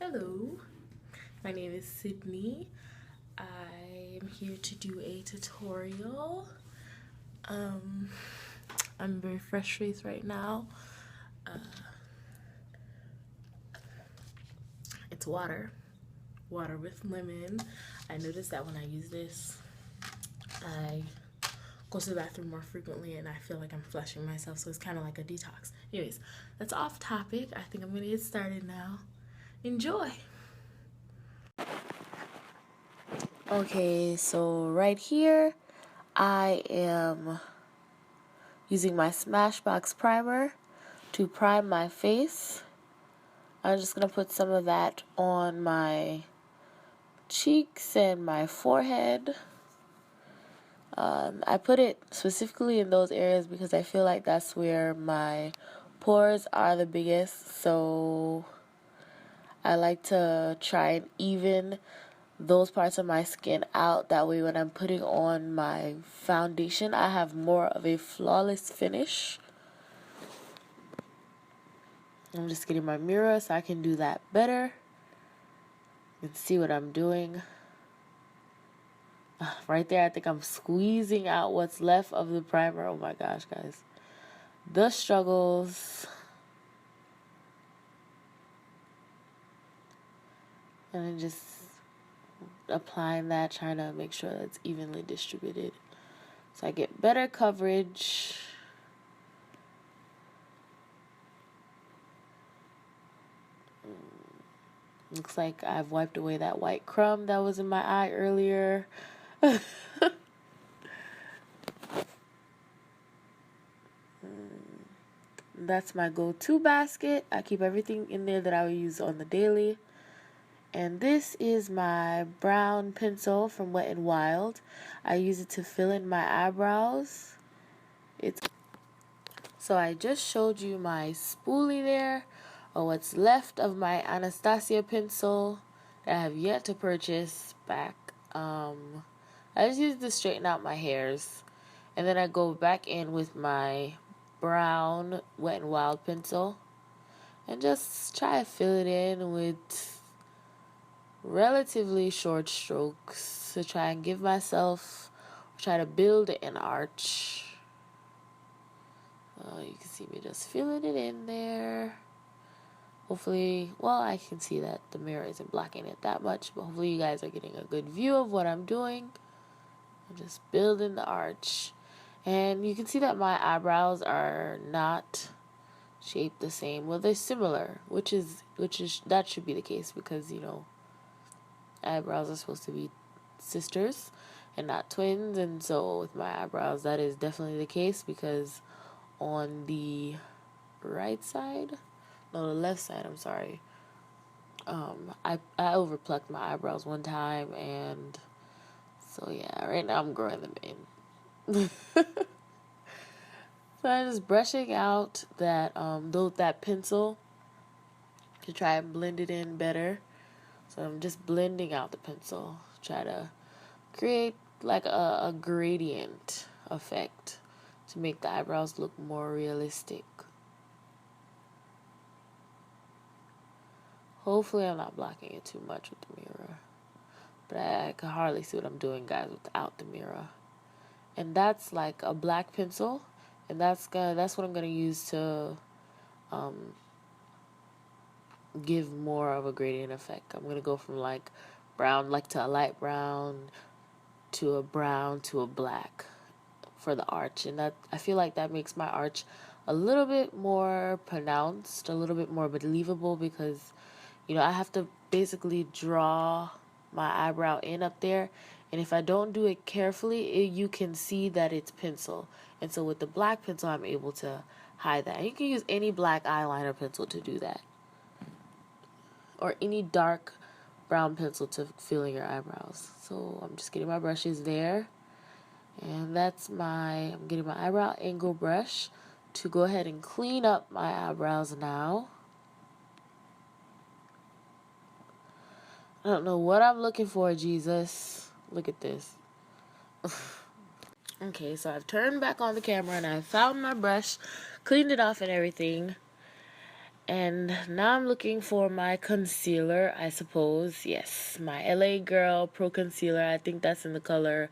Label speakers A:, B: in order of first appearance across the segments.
A: Hello, my name is Sydney. I am here to do a tutorial. I'm very fresh faced right now. It's water with lemon. I noticed that when I use this, I go to the bathroom more frequently and I feel like I'm flushing myself, so it's kind of like a detox. Anyways, that's off topic. I think I'm gonna get started now. Enjoy. Okay, so right here I am using my Smashbox primer to prime my face. I'm just going to put some of that on my cheeks and my forehead. I put it specifically in those areas because I feel like that's where my pores are the biggest, so I like to try and even those parts of my skin out. That way when I'm putting on my foundation, I have more of a flawless finish. I'm just getting my mirror so I can do that better and see what I'm doing. Right there, I think I'm squeezing out what's left of the primer. Oh my gosh, guys. The struggles. And then just applying that, trying to make sure that it's evenly distributed so I get better coverage. Looks like I've wiped away that white crumb that was in my eye earlier. That's my go-to basket. I keep everything in there that I would use on the daily. And this is my brown pencil from Wet n Wild. I use it to fill in my eyebrows. So I just showed you my spoolie there, or what's left of my Anastasia pencil that I have yet to purchase back. I just use it to straighten out my hairs. And then I go back in with my brown Wet n Wild pencil and just try to fill it in with relatively short strokes to try and give myself, try to build an arch. You can see me just filling it in there. Hopefully, well, I can see that the mirror isn't blocking it that much, but hopefully you guys are getting a good view of what I'm doing. I'm just building the arch. And you can see that my eyebrows are not shaped the same. Well, they're similar, which is that should be the case because, you know, eyebrows are supposed to be sisters and not twins. And so with my eyebrows, that is definitely the case because on the right side, no, the left side, I'm sorry, I overplucked my eyebrows one time, and so yeah, right now I'm growing them in. So I'm just brushing out that that pencil to try and blend it in better. So I'm just blending out the pencil, try to create like a gradient effect to make the eyebrows look more realistic. Hopefully I'm not blocking it too much with the mirror. But I can hardly see what I'm doing, guys, without the mirror. And that's like a black pencil, and that's what I'm gonna use to give more of a gradient effect. I'm gonna go from like brown, like to a light brown, to a brown, to a black for the arch, and that I feel like that makes my arch a little bit more pronounced, a little bit more believable, because you know I have to basically draw my eyebrow in up there, and if I don't do it carefully, you can see that it's pencil. And so with the black pencil, I'm able to hide that. And you can use any black eyeliner pencil to do that, or any dark brown pencil to fill in your eyebrows. So I'm just getting my brushes there, and I'm getting my eyebrow angle brush to go ahead and clean up my eyebrows now. I don't know what I'm looking for, Jesus. Look at this. Okay, so I've turned back on the camera and I found my brush, cleaned it off and everything. And now I'm looking for my concealer, I suppose. Yes, my LA Girl Pro Concealer. I think that's in the color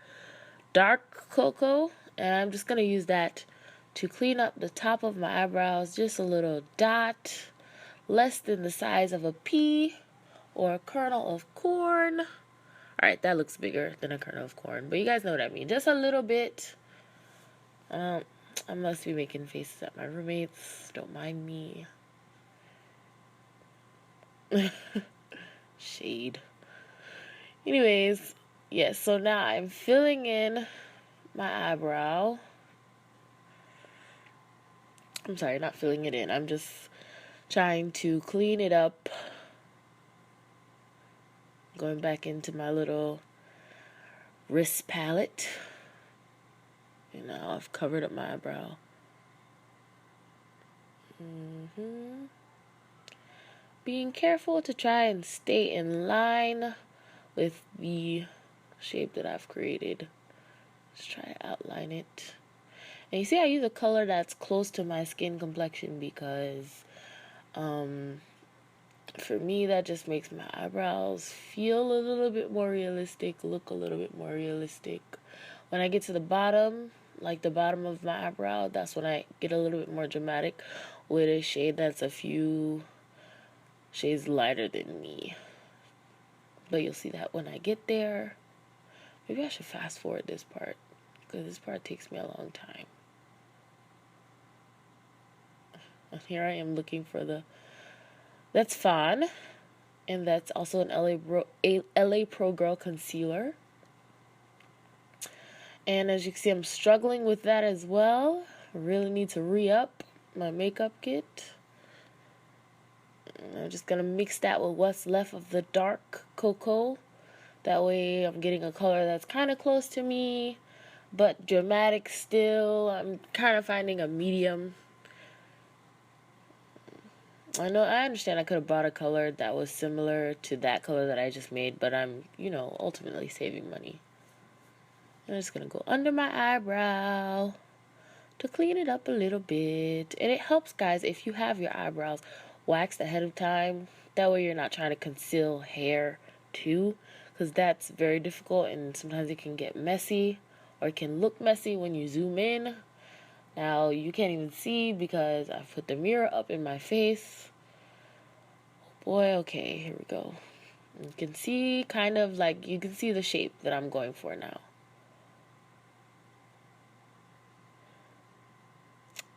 A: Dark Cocoa. And I'm just going to use that to clean up the top of my eyebrows. Just a little dot, less than the size of a pea or a kernel of corn. Alright, that looks bigger than a kernel of corn. But you guys know what I mean. Just a little bit. I must be making faces at my roommates. Don't mind me. Shade. Anyways, yes, so now I'm filling in my eyebrow. I'm sorry, not filling it in. I'm just trying to clean it up. Going back into my little wrist palette. And now I've covered up my eyebrow. Being careful to try and stay in line with the shape that I've created. Let's try to outline it. And you see I use a color that's close to my skin complexion because for me that just makes my eyebrows feel a little bit more realistic, look a little bit more realistic. When I get to the bottom, like the bottom of my eyebrow, that's when I get a little bit more dramatic with a shade that's a few shades lighter than me. But you'll see that when I get there. Maybe I should fast forward this part because this part takes me a long time. And here I am looking for the... That's Fawn. And that's also an LA Pro Girl concealer. And as you can see, I'm struggling with that as well. I really need to re-up my makeup kit. I'm just going to mix that with what's left of the dark cocoa. That way I'm getting a color that's kind of close to me, but dramatic still. I'm kind of finding a medium. I understand I could have bought a color that was similar to that color that I just made, but I'm, ultimately saving money. I'm just going to go under my eyebrow to clean it up a little bit. And it helps, guys, if you have your eyebrows waxed ahead of time. That way you're not trying to conceal hair too, because that's very difficult and sometimes it can get messy or it can look messy when you zoom in. Now you can't even see because I put the mirror up in my face. Oh boy, okay, here we go. You can see you can see the shape that I'm going for now.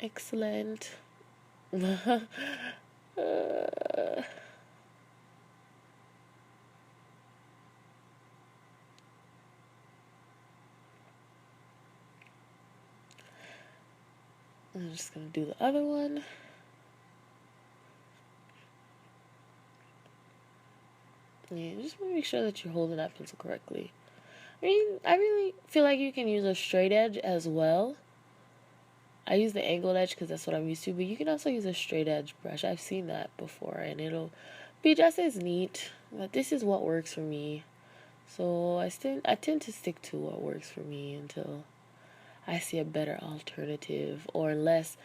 A: Excellent. I'm just going to do the other one. Yeah, just want to make sure that you're holding that pencil correctly. I mean, I really feel like you can use a straight edge as well. I use the angled edge because that's what I'm used to, but you can also use a straight edge brush. I've seen that before, and it'll be just as neat. But this is what works for me. So I tend to stick to what works for me until I see a better alternative, or unless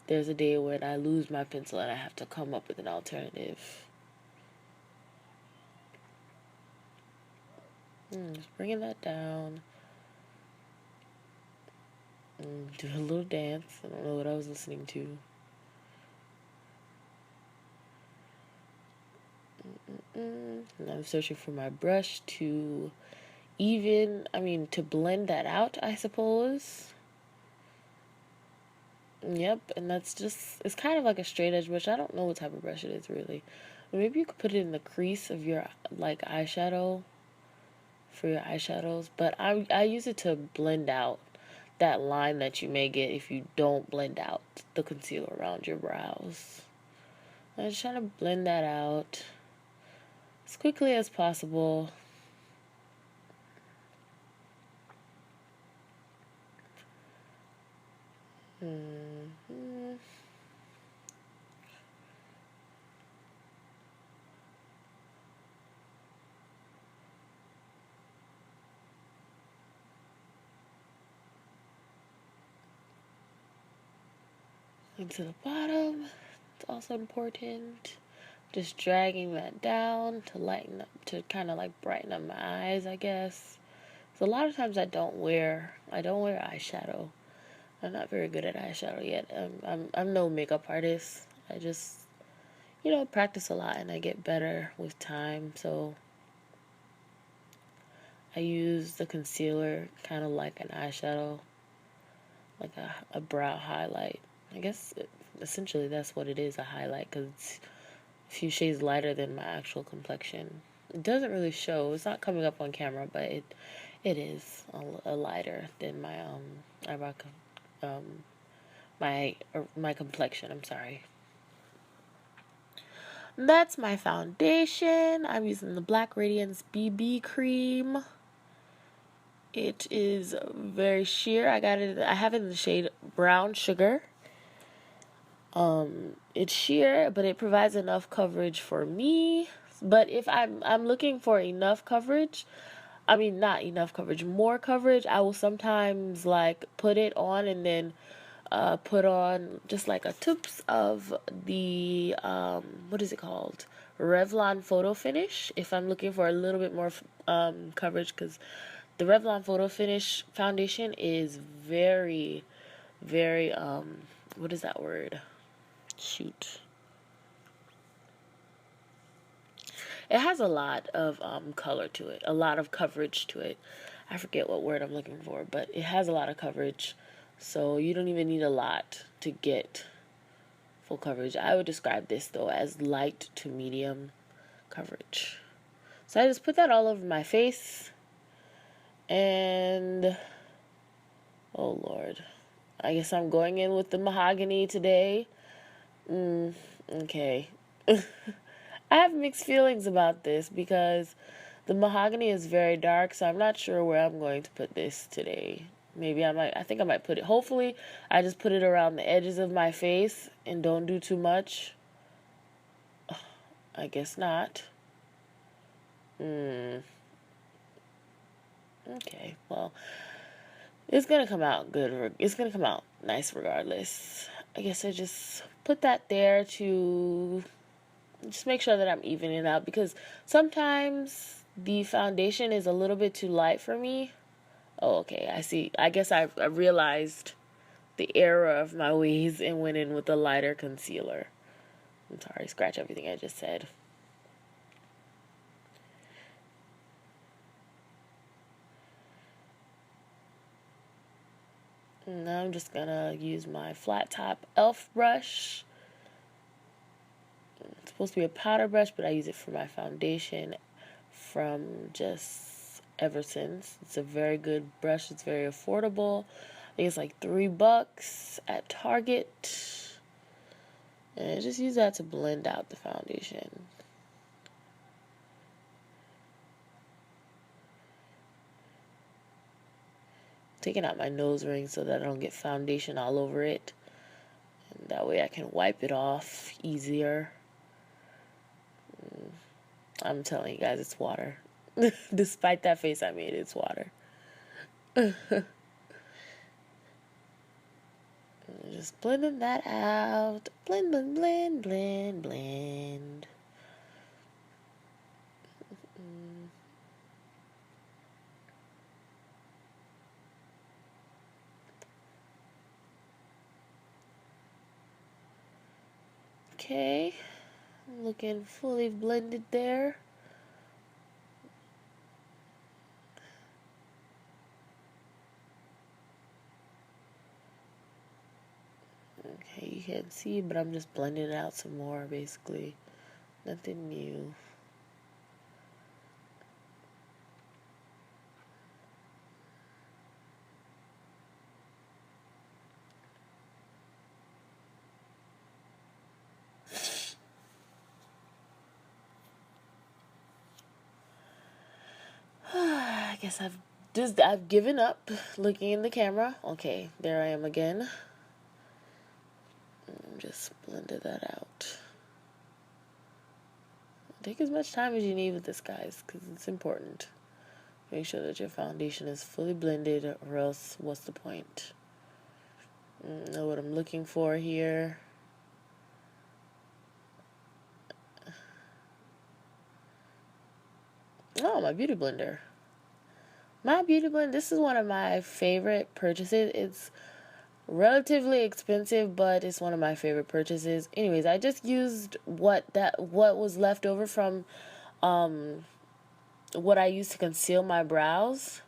A: there's a day when I lose my pencil and I have to come up with an alternative. Just bringing that down. Do a little dance. I don't know what I was listening to. And I'm searching for my brush to to blend that out, I suppose. Yep, and it's kind of like a straight edge brush. I don't know what type of brush it is, really. Maybe you could put it in the crease of your, eyeshadow, for your eyeshadows. But I use it to blend out that line that you may get if you don't blend out the concealer around your brows. I'm just trying to blend that out as quickly as possible. Into the bottom. It's also important. Just dragging that down to lighten up, to kind of like brighten up my eyes, I guess. So a lot of times I don't wear eyeshadow. I'm not very good at eyeshadow yet. I'm no makeup artist. I just, practice a lot and I get better with time. So I use the concealer kind of like an eyeshadow, like a brow highlight. I guess essentially that's what it is, a highlight, because it's a few shades lighter than my actual complexion. It doesn't really show. It's not coming up on camera, but it is a lighter than my eyebrow my complexion. I'm sorry. That's my foundation. I'm using the Black Radiance BB cream. It is very sheer. I have it in the shade Brown Sugar. It's sheer, but it provides enough coverage for me. But if I'm looking for enough coverage, not enough coverage, more coverage, I will sometimes like put it on and then put on just like a tips of the what is it called, Revlon Photo Finish, if I'm looking for a little bit more coverage, because the Revlon Photo Finish foundation is very, very what is that word? Shoot. It has a lot of color to it, a lot of coverage to it. I forget what word I'm looking for, but it has a lot of coverage. So you don't even need a lot to get full coverage. I would describe this though as light to medium coverage. So I just put that all over my face. And oh Lord, I guess I'm going in with the mahogany today. Okay. I have mixed feelings about this because the mahogany is very dark, so I'm not sure where I'm going to put this today. Maybe I think I might put it, hopefully I just put it around the edges of my face and don't do too much. I guess not. Okay, well, it's gonna come out good. It's gonna come out nice regardless. I guess I just put that there to just make sure that I'm evening it out, because sometimes the foundation is a little bit too light for me. Oh, okay, I see. I guess I realized the error of my ways and went in with a lighter concealer. I'm sorry, scratch everything I just said. And now I'm just gonna use my flat top e.l.f. brush. It's supposed to be a powder brush, but I use it for my foundation from just ever since. It's a very good brush. It's very affordable. I think it's like $3 at Target. And I just use that to blend out the foundation. Taking out my nose ring so that I don't get foundation all over it. And that way I can wipe it off easier. I'm telling you guys, it's water. Despite that face I made, it's water. Just blending that out. Blend, blend, blend, blend, blend. Okay, looking fully blended there. Okay, you can't see, but I'm just blending it out some more, basically. Nothing new. I guess I've given up looking in the camera. Okay, there I am again. Just blended that out. Take as much time as you need with this, guys, because it's important. Make sure that your foundation is fully blended, or else what's the point? Know what I'm looking for here. Oh, my beauty blender. My beauty blender, this is one of my favorite purchases. It's relatively expensive, but it's one of my favorite purchases. Anyways, I just used what was left over from what I used to conceal my brows.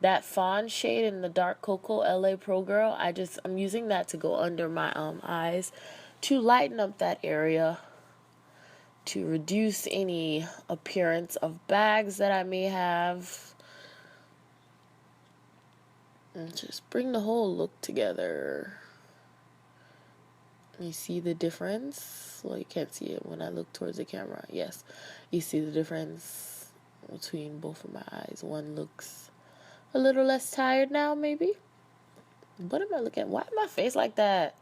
A: That fawn shade in the dark cocoa LA Pro Girl, I'm using that to go under my eyes to lighten up that area, to reduce any appearance of bags that I may have, and just bring the whole look together. You see the difference? Well, you can't see it when I look towards the camera. Yes, you see the difference between both of my eyes. One looks a little less tired now, maybe. What am I looking at? Why is my face like that?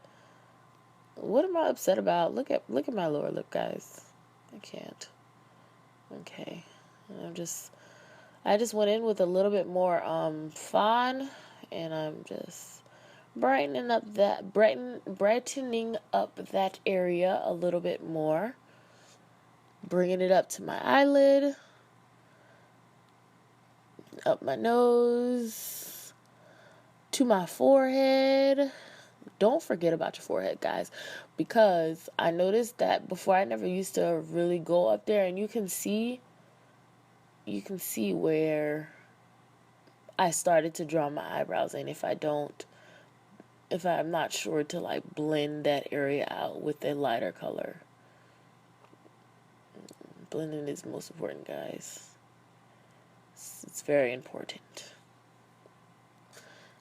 A: What am I upset about? Look at my lower lip, guys. I can't. Okay. I just went in with a little bit more fawn, and I'm just brightening up that area a little bit more. Bringing it up to my eyelid, up my nose, to my forehead. Don't forget about your forehead, guys, because I noticed that before I never used to really go up there, and you can see where I started to draw my eyebrows in if I'm not sure to like blend that area out with a lighter color. Blending is most important, guys. It's very important.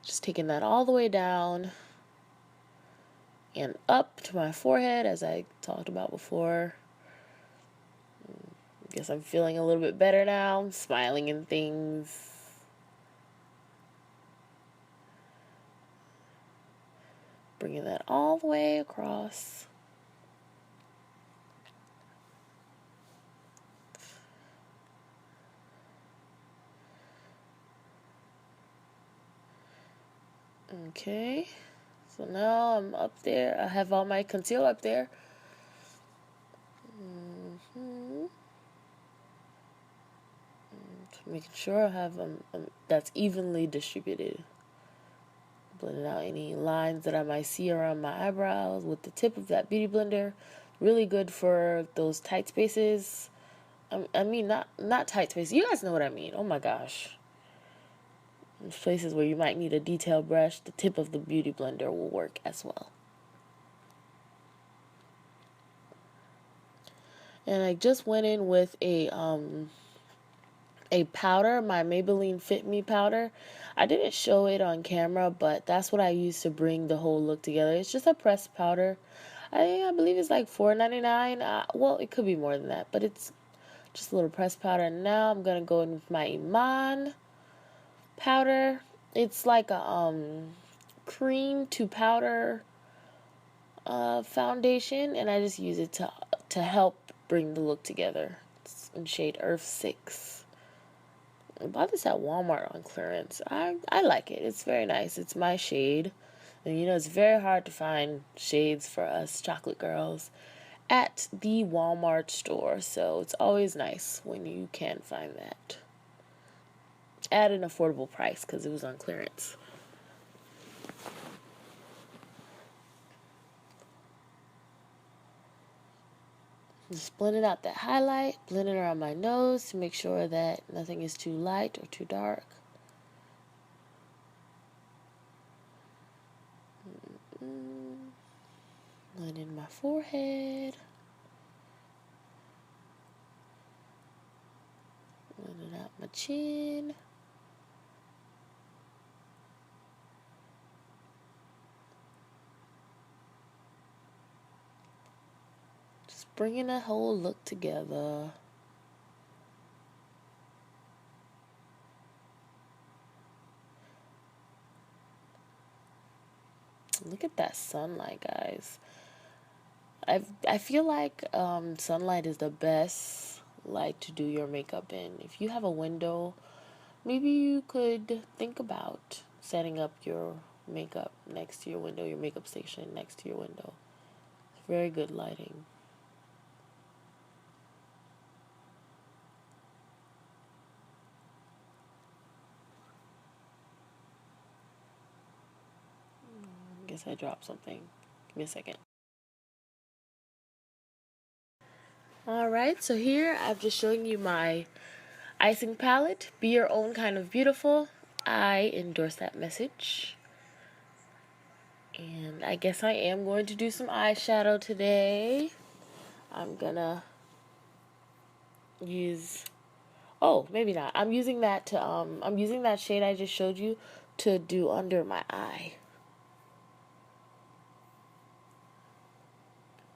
A: Just taking that all the way down and up to my forehead, as I talked about before. I guess I'm feeling a little bit better now. I'm smiling and things. Bringing that all the way across. Okay. So now I'm up there. I have all my concealer up there. Making sure I have that's evenly distributed. Blending out any lines that I might see around my eyebrows with the tip of that beauty blender. Really good for those tight spaces. I mean, not tight spaces. You guys know what I mean. Oh my gosh. There's places where you might need a detail brush. The tip of the beauty blender will work as well. And I just went in with a powder, my Maybelline Fit Me powder. I didn't show it on camera, but that's what I use to bring the whole look together. It's just a pressed powder. I believe it's like $4.99. Well, it could be more than that, but it's just a little pressed powder. And now I'm gonna go in with my Iman powder. It's like a cream to powder foundation, and I just use it to help bring the look together. It's in shade Earth 6. I bought this at Walmart on clearance. I like it. It's very nice. It's my shade. And it's very hard to find shades for us chocolate girls at the Walmart store. So it's always nice when you can find that at an affordable price because it was on clearance. Just blending out that highlight, blending around my nose to make sure that nothing is too light or too dark. Blending my forehead. Blending out my chin. Bringing the whole look together. Look at that sunlight, guys. I feel like sunlight is the best light to do your makeup in. If you have a window, maybe you could think about setting up your makeup next to your window, your makeup station next to your window. It's very good lighting. guess I dropped something. Give me a second. Alright, so here I've just shown you my icing palette. Be your own kind of beautiful. I endorse that message. And I guess I am going to do some eyeshadow today. I'm gonna use, oh, maybe not. I'm using that to, I'm using that shade I just showed you to do under my eye.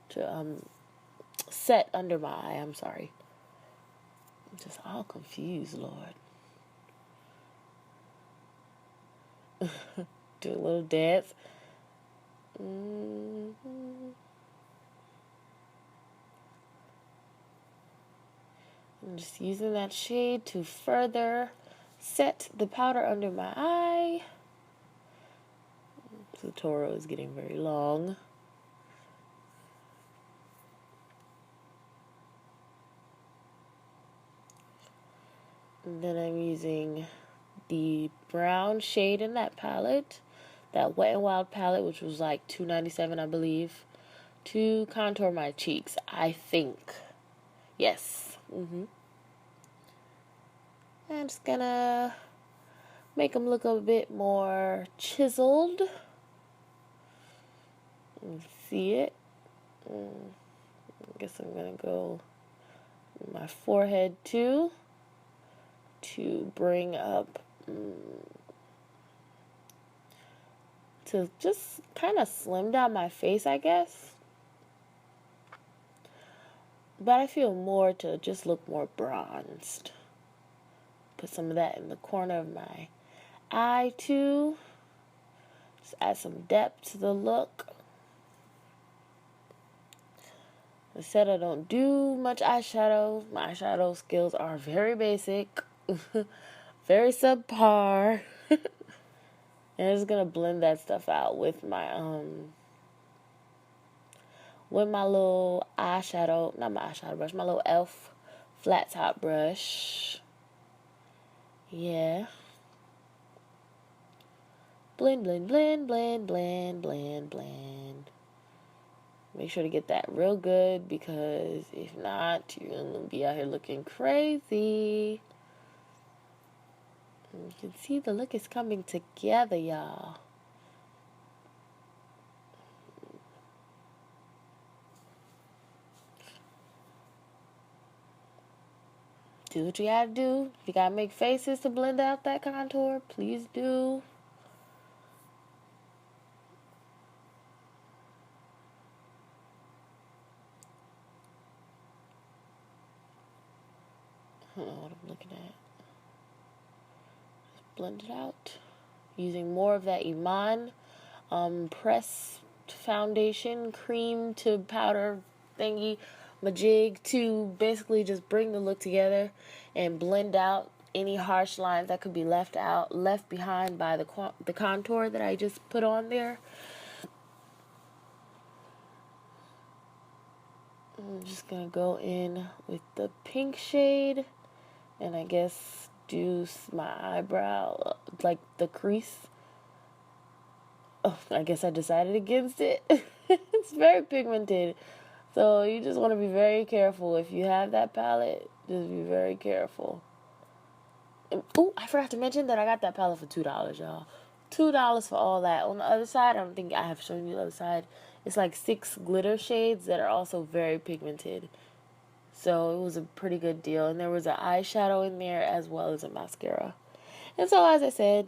A: To, set under my eye, I'm sorry. I'm just all confused, Lord. Do a little dance. I'm just using that shade to further set the powder under my eye. The tutorial is getting very long. And then I'm using the brown shade in that palette, that Wet n Wild palette, which was like $2.97, I believe, to contour my cheeks, I think. Yes. I'm just gonna make them look a bit more chiseled. See it? I guess I'm gonna go my forehead too, to bring up, to just kind of slim down my face, I guess. But I feel more to just look more bronzed. Put some of that in the corner of my eye too. Just add some depth to the look. I said I don't do much eyeshadow. My eyeshadow skills are very basic. Very subpar. And I'm just gonna blend that stuff out with my little eyeshadow, not my eyeshadow brush, my little e.l.f. flat top brush. Yeah. Blend, blend, blend, blend, blend, blend, blend. Make sure to get that real good, because if not, you're gonna be out here looking crazy. And you can see the look is coming together, y'all. Do what you gotta do. If you gotta make faces to blend out that contour, please do. I don't know what I'm looking at. Just blend it out. Using more of that Iman pressed foundation cream to powder thingy majig to basically just bring the look together and blend out any harsh lines that could be left behind by the contour that I just put on there. I'm just gonna go in with the pink shade and I guess do my eyebrow, like the crease. Oh, I guess I decided against it. It's very pigmented. So you just want to be very careful. If you have that palette, just be very careful. Oh, I forgot to mention that I got that palette for $2, y'all. $2 for all that. On the other side, I don't think I have shown you the other side. It's like 6 glitter shades that are also very pigmented. So it was a pretty good deal. And there was an eyeshadow in there as well as a mascara. And so, as I said,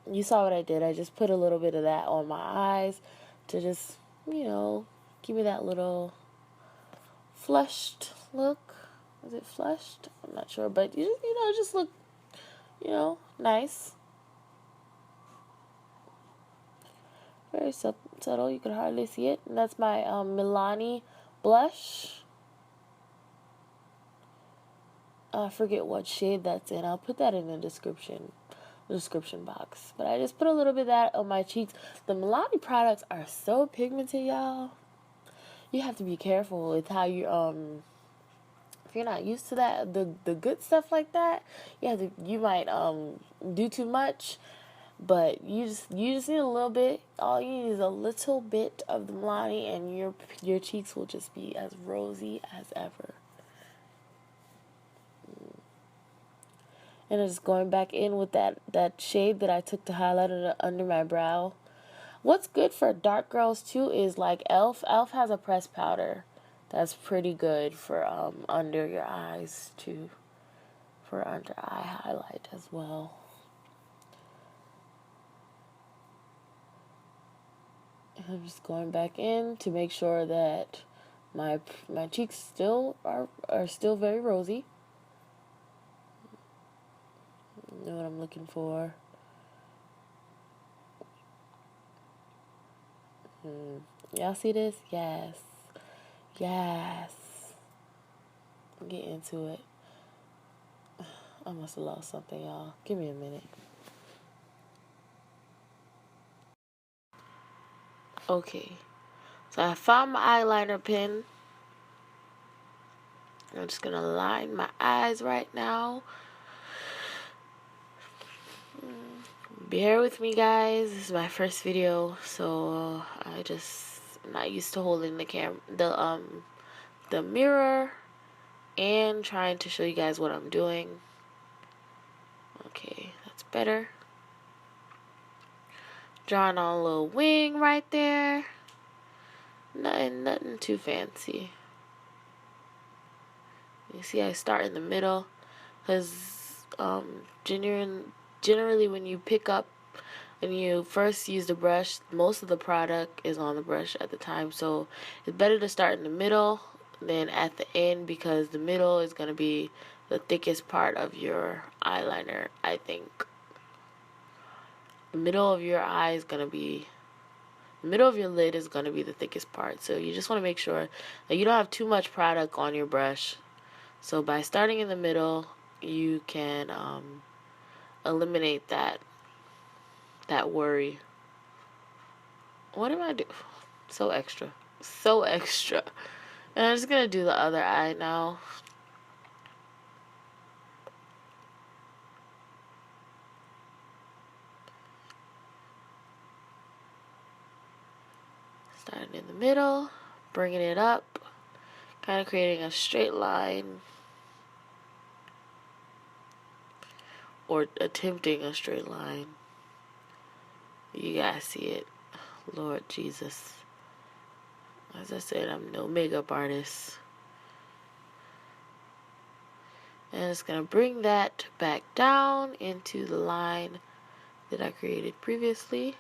A: you saw what I did. I just put a little bit of that on my eyes to just, give me that little flushed look. Is it flushed? I'm not sure, but just look, nice. Very subtle. You can hardly see it. And that's my Milani blush. I forget what shade that's in. I'll put that in the description box. But I just put a little bit of that on my cheeks. The Milani products are so pigmented, y'all. You have to be careful with how you if you're not used to that, the good stuff like that, you might do too much. But you just need a little bit. All you need is a little bit of the Milani, and your cheeks will just be as rosy as ever. And I'm just going back in with that shade that I took to highlight it under my brow. What's good for dark girls too is like Elf. Elf has a pressed powder that's pretty good for under your eyes too, for under eye highlight as well. And I'm just going back in to make sure that my cheeks still are still very rosy. You know what I'm looking for. Y'all see this? Yes. Yes. Get into it. I must have lost something, y'all. Give me a minute. Okay. So I found my eyeliner pen. I'm just gonna line my eyes right now. Bear with me, guys. This is my first video, so I'm not used to holding the mirror and trying to show you guys what I'm doing. Okay, that's better. Drawing on a little wing right there. Nothing too fancy. You see, I start in the middle, because generally when you pick up and you first use the brush, most of the product is on the brush at the time, so it's better to start in the middle than at the end, because the middle is going to be the thickest part of your eyeliner, I think. The middle of your eye is going to be, the middle of your lid is going to be the thickest part, so you just want to make sure that you don't have too much product on your brush. So by starting in the middle, you can eliminate that worry. What am I doing? So extra. So extra. And I'm just going to do the other eye now. Starting in the middle, bringing it up, kind of creating a straight line. Or attempting a straight line. You guys see it. Lord Jesus. As I said, I'm no makeup artist. And it's going to bring that back down into the line that I created previously.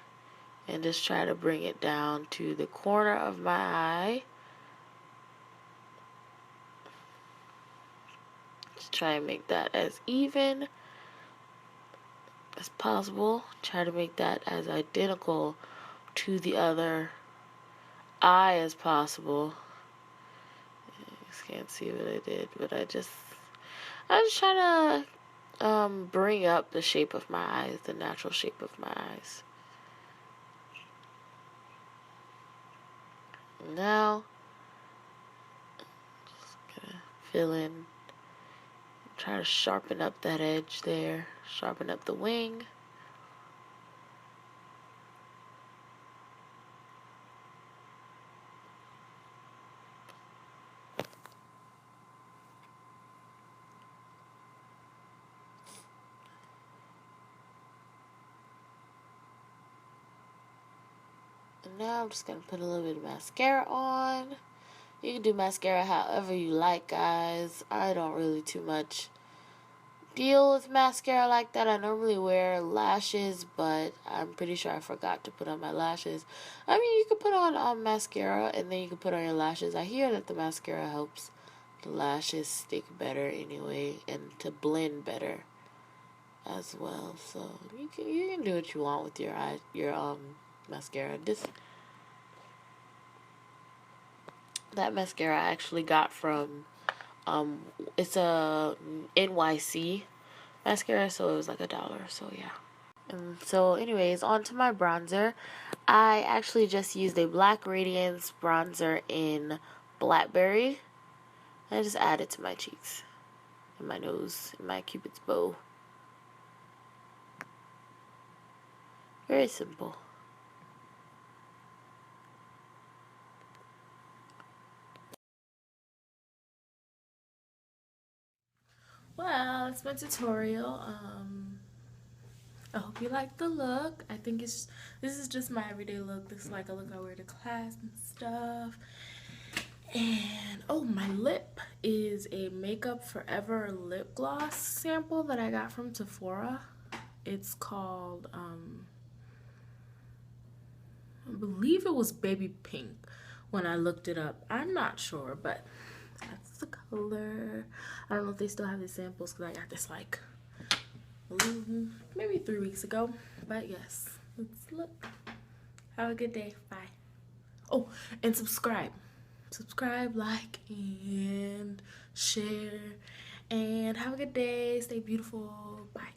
A: And just try to bring it down to the corner of my eye. Just try and make that as even as possible. Try to make that as identical to the other eye as possible. You can't see what I did, but I'm just trying to bring up the shape of my eyes, the natural shape of my eyes. Now, just gonna fill in, try to sharpen up that edge there, sharpen up the wing. And now I'm just gonna put a little bit of mascara on. You can do mascara however you like, guys. I don't really too much deal with mascara like that. I normally wear lashes, but I'm pretty sure I forgot to put on my lashes. I mean, you can put on mascara and then you can put on your lashes. I hear that the mascara helps the lashes stick better anyway, and to blend better as well. So you can do what you want with your mascara. That mascara I actually got from it's a NYC mascara, so it was like $1, so yeah. So anyways, on to my bronzer. I actually just used a Black Radiance bronzer in Blackberry. I just add it to my cheeks, and my nose, and my cupid's bow. Very simple. Well, it's my tutorial. I hope you like the look. I think this is just my everyday look. This is like a look I wear to class and stuff. And oh, my lip is a Makeup Forever lip gloss sample that I got from Sephora. It's called I believe it was baby pink when I looked it up. I'm not sure, but that's the color. I don't know if they still have the samples because I got this like maybe 3 weeks ago. But yes, let's look. Have a good day. Bye. Oh, and subscribe. Subscribe, like, and share. And have a good day. Stay beautiful. Bye.